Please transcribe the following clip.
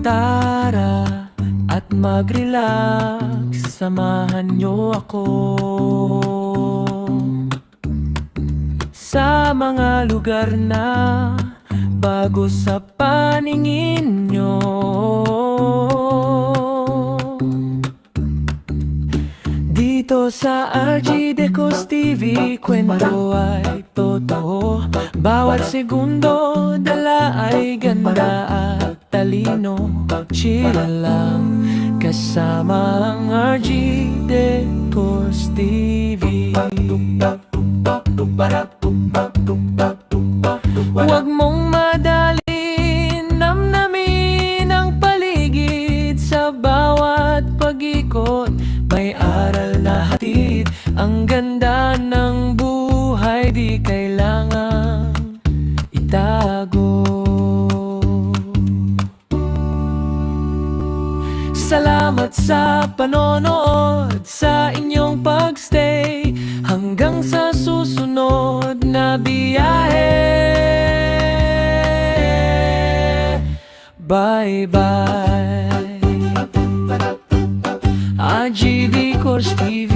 Tara at mag-relax, samahan niyo ako sa mga lugar na bago sa paningin nyo. Dito sa RG Decos TV, kwento ay totoo. Bawat segundo dala ay ganda at talino. Chill lang kasama ang RG Decos TV. Huwag mong madalin, namnamin ang paligid. Sa bawat pag-ikot may aral na hatid. Ang ganda ng buhay di kailangang itago. Salamat sa panonood, sa inyong pagstay. Hanggang sa susunod na biyahe. Bye-bye RG Decos TV.